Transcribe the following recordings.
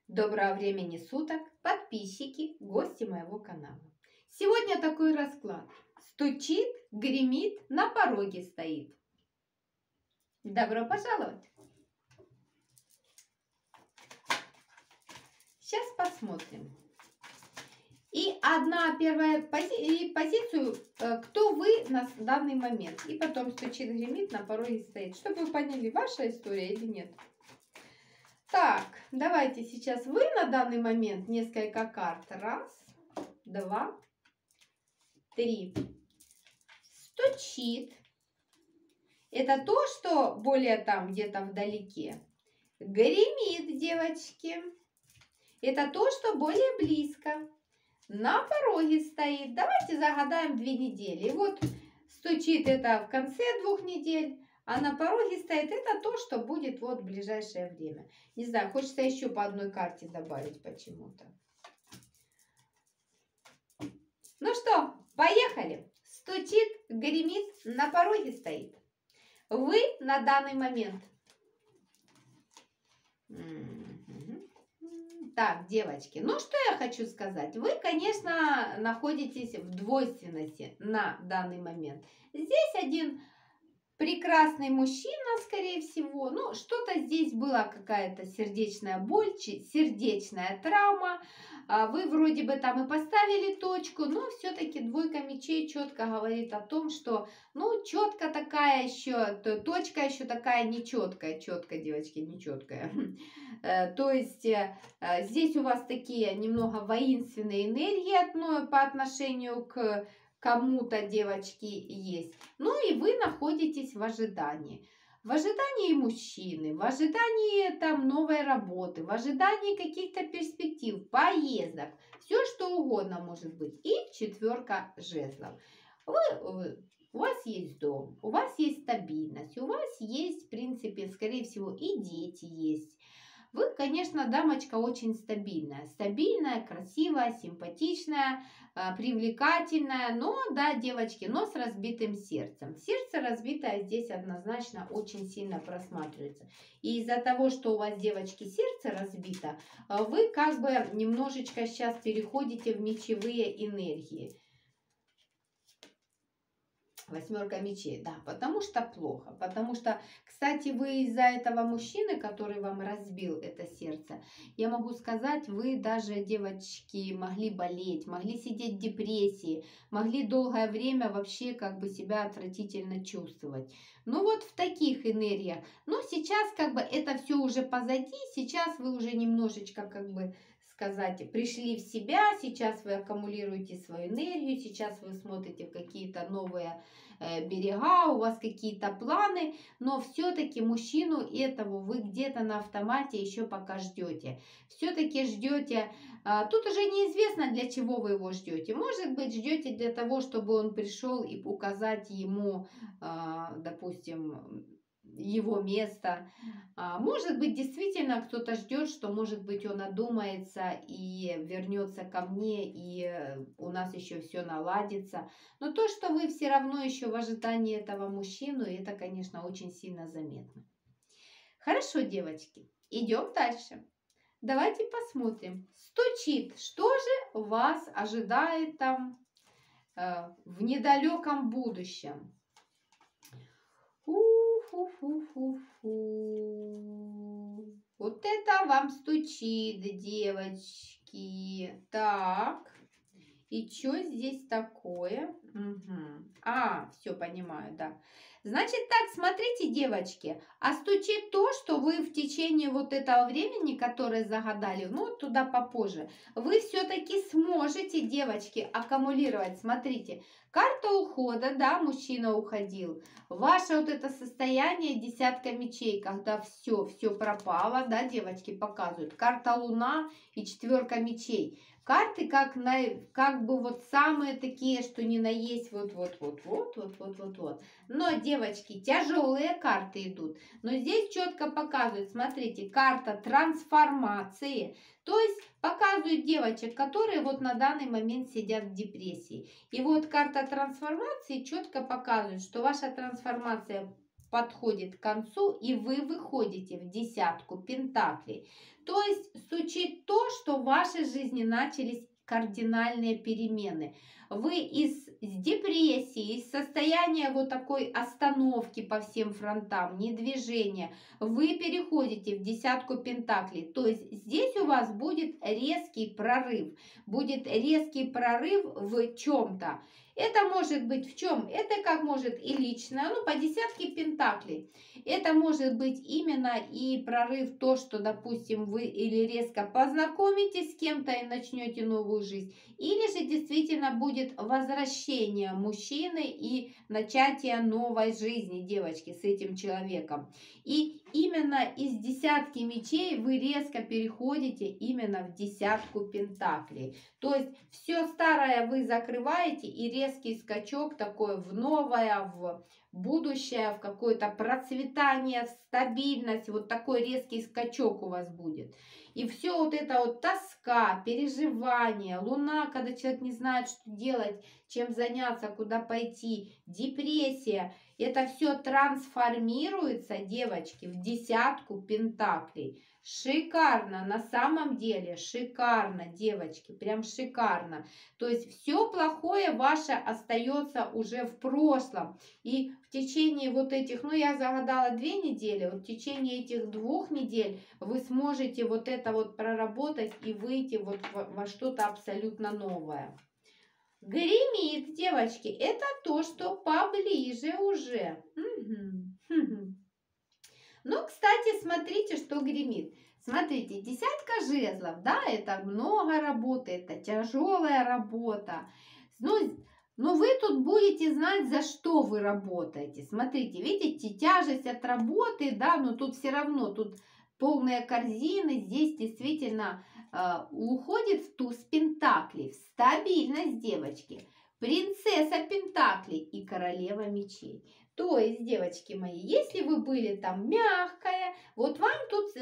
Доброго времени суток, подписчики, гости моего канала. Сегодня такой расклад. Стучит, гремит, на пороге стоит. Добро пожаловать! Сейчас посмотрим. И одна первая позицию, кто вы на данный момент. И потом стучит, гремит, на пороге стоит. Чтобы вы поняли, ваша история или нет. Так, давайте сейчас вы на данный момент несколько карт. Раз, два, три. Стучит. Это то, что более там где-то вдалеке. Гремит, девочки. Это то, что более близко. На пороге стоит. Давайте загадаем 2 недели. И вот стучит это в конце 2 недель. А на пороге стоит это то, что будет вот в ближайшее время. Не знаю, хочется еще по одной карте добавить почему-то. Ну что, поехали. Стучит, гремит, на пороге стоит. Вы на данный момент. Так, девочки, ну что я хочу сказать. Вы, конечно, находитесь в двойственности на данный момент. Здесь один прекрасный мужчина, скорее всего. Ну, что-то здесь была какая-то сердечная боль, сердечная травма. Вы вроде бы там и поставили точку, но все-таки двойка мечей четко говорит о том, что, ну, четко такая еще, точка еще такая нечеткая. Четкая, девочки, нечеткая. То есть здесь у вас такие немного воинственные энергии по отношению к кому-то, девочки, есть. Ну и вы находитесь в ожидании. В ожидании мужчины, в ожидании там новой работы, в ожидании каких-то перспектив, поездок. Все что угодно может быть. И 4 жезлов. У вас есть дом, у вас есть стабильность, у вас есть, в принципе, скорее всего, и дети есть. Вы, конечно, дамочка очень стабильная. Стабильная, красивая, симпатичная, привлекательная. Но, да, девочки, но с разбитым сердцем. Сердце разбитое здесь однозначно очень сильно просматривается. И из-за того, что у вас, девочки, сердце разбито, вы как бы немножечко сейчас переходите в мечевые энергии. 8 мечей, да, потому что плохо. Потому что, кстати, вы из-за этого мужчины, который вам разбил это сердце, я могу сказать, вы даже, девочки, могли болеть, могли сидеть в депрессии, могли долгое время вообще как бы себя отвратительно чувствовать. Ну вот в таких энергиях. Но сейчас как бы это все уже позади, сейчас вы уже немножечко как бы сказать, пришли в себя, сейчас вы аккумулируете свою энергию, сейчас вы смотрите в какие-то новые берега, у вас какие-то планы, но все-таки мужчину этого вы где-то на автомате еще пока ждете. Все-таки ждете, тут уже неизвестно, для чего вы его ждете. Может быть, ждете для того, чтобы он пришел и указать ему, допустим, его место. Может быть, действительно кто-то ждет, что, может быть, он одумается и вернется ко мне, и у нас еще все наладится. Но то, что вы все равно еще в ожидании этого мужчину, это, конечно, очень сильно заметно. Хорошо, девочки, идем дальше. Давайте посмотрим. Стучит. Что же вас ожидает там в недалеком будущем? Фу-фу-фу-фу-фу. Вот это вам стучит, девочки. Так. И что здесь такое? Угу. Все понимаю, да. Значит так, смотрите, девочки. А стучит то, что вы в течение вот этого времени, которое загадали, ну, туда попозже, вы все-таки сможете, девочки, аккумулировать. Смотрите, карта ухода, да, мужчина уходил. Ваше вот это состояние 10 мечей, когда все пропало, да, девочки, показывают. Карта Луна и 4 мечей. Карты как бы вот самые такие, что ни на есть, вот. Но, девочки, тяжелые карты идут. Но здесь четко показывают, смотрите, карта трансформации. То есть показывают девочек, которые вот на данный момент сидят в депрессии. И вот карта трансформации четко показывает, что ваша трансформация подходит к концу, и вы выходите в 10 пентаклей. То есть случит то, что в вашей жизни начались кардинальные перемены. Вы из депрессии, из состояния вот такой остановки по всем фронтам, недвижения, вы переходите в десятку пентаклей. То есть здесь у вас будет резкий прорыв. Будет резкий прорыв в чем-то. Это может быть в чем? Это как может и личное, ну по десятке пентаклей. Это может быть именно и прорыв то, что, допустим, вы или резко познакомитесь с кем-то и начнете новую жизнь, или же действительно будет возвращение мужчины и начатие новой жизни, девочки, с этим человеком. И именно из десятки мечей вы резко переходите именно в десятку пентаклей. То есть все старое вы закрываете и резкий скачок такой в новое, в будущее, в какое-то процветание, в стабильность, вот такой резкий скачок у вас будет. И все вот это вот тоска, переживание, луна, когда человек не знает, что делать, чем заняться, куда пойти, депрессия, это все трансформируется, девочки, в десятку пентаклей. Шикарно, на самом деле, шикарно, девочки, прям шикарно. То есть все плохое ваше остается уже в прошлом. И в течение вот этих, ну я загадала 2 недели, вот в течение этих 2 недель вы сможете вот это вот проработать и выйти вот во что-то абсолютно новое. Гремит, девочки, это то, что поближе уже. Ну, кстати, смотрите, что гремит. Смотрите, десятка жезлов, да, это много работы, это тяжелая работа. Но вы тут будете знать, за что вы работаете. Смотрите, видите, тяжесть от работы, да, но тут все равно, тут полные корзины, здесь действительно уходит в туз пентаклей, в стабильность, девочки. Принцесса пентаклей и королева мечей. То есть, девочки мои, если вы были там мягкая, вот вам тут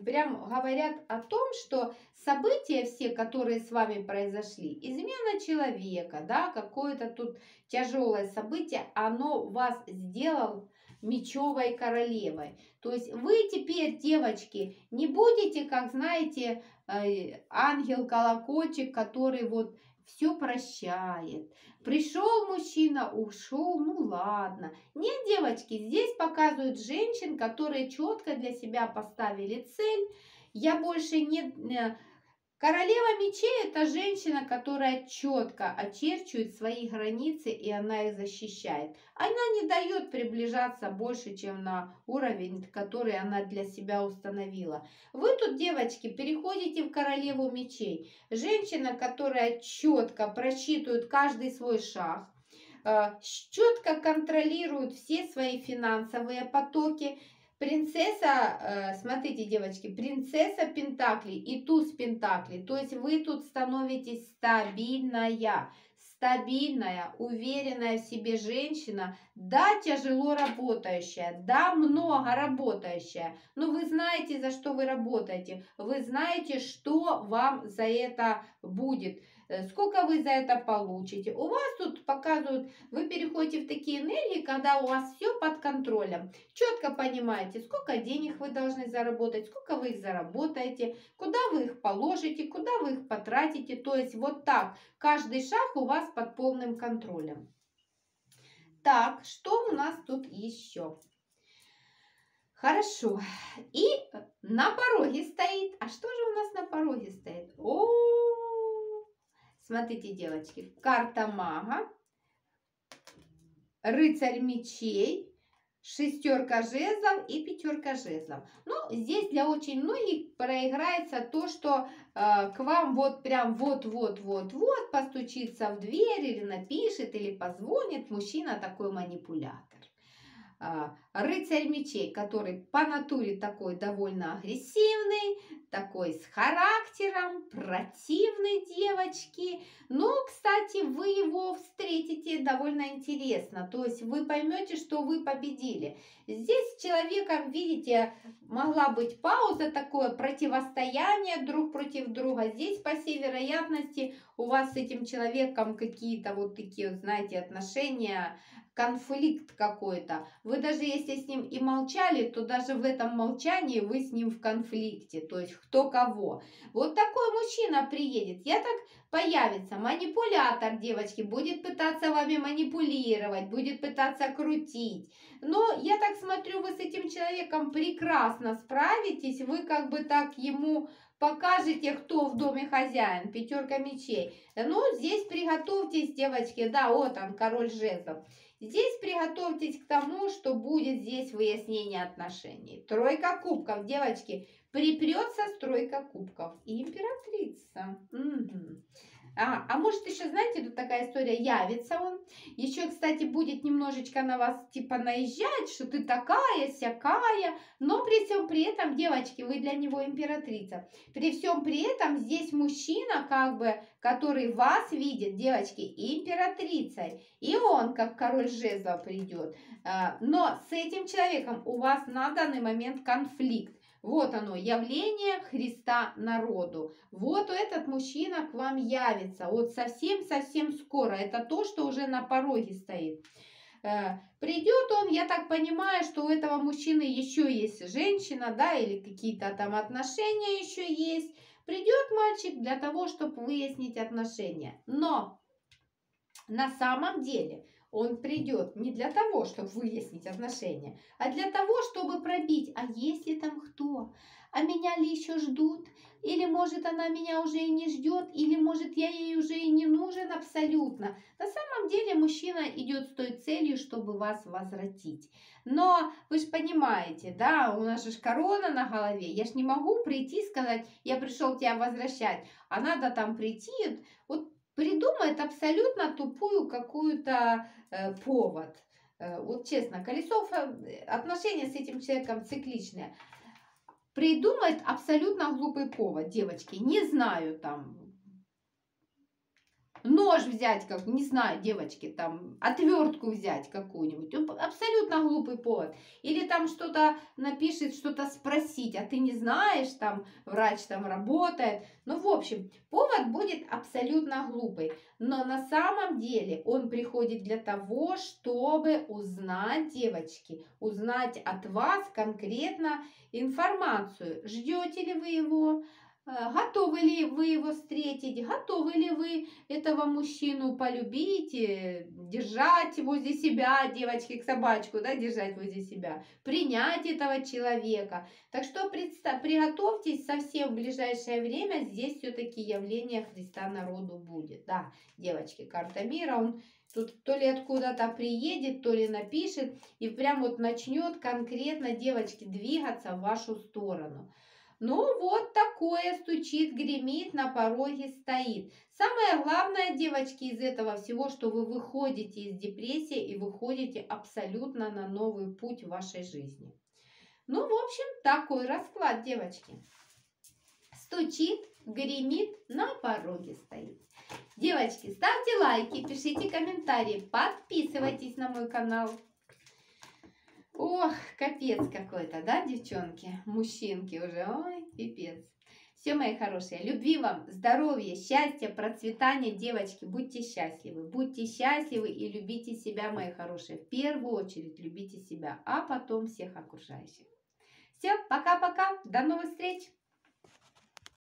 прям говорят о том, что события все, которые с вами произошли, измена человека, да, какое-то тут тяжелое событие, оно вас сделало мечевой королевой. То есть вы теперь, девочки, не будете, как знаете, ангел-колокольчик, который вот все прощает. Пришел мужчина, ушел, ну ладно. Нет, девочки, здесь показывают женщин, которые четко для себя поставили цель. Я больше не... Королева мечей – это женщина, которая четко очерчивает свои границы, и она их защищает. Она не дает приближаться больше, чем на уровень, который она для себя установила. Вы тут, девочки, переходите в королеву мечей. Женщина, которая четко просчитывает каждый свой шаг, четко контролирует все свои финансовые потоки. Принцесса, смотрите, девочки, принцесса пентаклей и туз пентаклей. То есть вы тут становитесь стабильная, уверенная в себе женщина. Да, тяжело работающая, да, много работающая. Но вы знаете, за что вы работаете. Вы знаете, что вам за это будет. Сколько вы за это получите. У вас тут показывают, вы переходите в такие энергии, когда у вас все под контролем. Четко понимаете, сколько денег вы должны заработать, сколько вы их заработаете, куда вы их положите, куда вы их потратите. То есть вот так, каждый шаг у вас под полным контролем. Так, что у нас тут еще? Хорошо. И на пороге стоит. А что же у нас на пороге стоит? Смотрите, девочки, карта мага, рыцарь мечей, 6 жезлов и 5 жезлов. Ну, здесь для очень многих проиграется то, что к вам вот прям вот-вот-вот постучится в дверь или напишет, или позвонит мужчина, такой манипулятор. Рыцарь мечей, который по натуре такой довольно агрессивный, такой с характером, противный, девочки. Но, кстати, вы его встретите довольно интересно. То есть вы поймете, что вы победили. Здесь с человеком, видите, могла быть пауза, такое противостояние друг против друга. Здесь, по всей вероятности, у вас с этим человеком какие-то вот такие, знаете, отношения, конфликт какой-то. Вы даже если с ним и молчали, то даже в этом молчании вы с ним в конфликте. То есть кто кого. Вот такой мужчина приедет. Появится манипулятор, девочки, будет пытаться вами манипулировать, будет пытаться крутить. Но я так смотрю, вы с этим человеком прекрасно справитесь. Вы как бы так ему покажете, кто в доме хозяин. Пятерка мечей. Ну, здесь приготовьтесь, девочки. Да, вот он, король жезлов. Здесь приготовьтесь к тому, что будет здесь выяснение отношений. Тройка кубков, девочки. Припрется тройка кубков. И императрица. Угу. А может еще, знаете, тут такая история, явится он. Еще, кстати, будет немножечко на вас типа наезжать, что ты такая, сякая. Но при всем при этом, девочки, вы для него императрица. При всем при этом здесь мужчина, как бы, который вас видит, девочки, императрицей. И он, как король жезлов, придет. Но с этим человеком у вас на данный момент конфликт. Вот оно, явление Христа народу. Вот этот мужчина к вам явится. Вот совсем-совсем скоро. Это то, что уже на пороге стоит. Придет он, я так понимаю, что у этого мужчины еще есть женщина, да, или какие-то там отношения еще есть. Придет мальчик для того, чтобы выяснить отношения. Но на самом деле он придет не для того, чтобы выяснить отношения, а для того, чтобы пробить, а если там кто? А меня ли еще ждут? Или может она меня уже и не ждет? Или может я ей уже и не нужен абсолютно? На самом деле мужчина идет с той целью, чтобы вас возвратить. Но вы же понимаете, да, у нас же корона на голове. Я ж не могу прийти и сказать, я пришел тебя возвращать. А надо там прийти, вот придумает абсолютно тупую какую-то повод. Вот честно, колесо отношения с этим человеком цикличные. Придумает абсолютно глупый повод, девочки. Не знаю, там, нож взять, как, не знаю, девочки, там, отвертку взять какую-нибудь. Абсолютно глупый повод. Или там что-то напишет, что-то спросить, а ты не знаешь, там, врач там работает. Ну, в общем, повод будет абсолютно глупый. Но на самом деле он приходит для того, чтобы узнать, девочки, узнать от вас конкретно информацию. Ждете ли вы его? Готовы ли вы его встретить? Готовы ли вы этого мужчину полюбить, держать возле себя, девочки, к собачку, да, держать возле себя, принять этого человека? Так что приготовьтесь, совсем в ближайшее время здесь все-таки явление Христа народу будет. Да, девочки, карта мира, он тут то ли откуда-то приедет, то ли напишет, и прям вот начнет конкретно, девочки, двигаться в вашу сторону. Ну, вот такое стучит, гремит, на пороге стоит. Самое главное, девочки, из этого всего, что вы выходите из депрессии и выходите абсолютно на новый путь в вашей жизни. Ну, в общем, такой расклад, девочки. Стучит, гремит, на пороге стоит. Девочки, ставьте лайки, пишите комментарии, подписывайтесь на мой канал. Ох, капец какой-то, да, девчонки? Мужчинки уже, ой, пипец. Все, мои хорошие, любви вам, здоровья, счастья, процветания, девочки. Будьте счастливы и любите себя, мои хорошие. В первую очередь любите себя, а потом всех окружающих. Все, пока-пока, до новых встреч!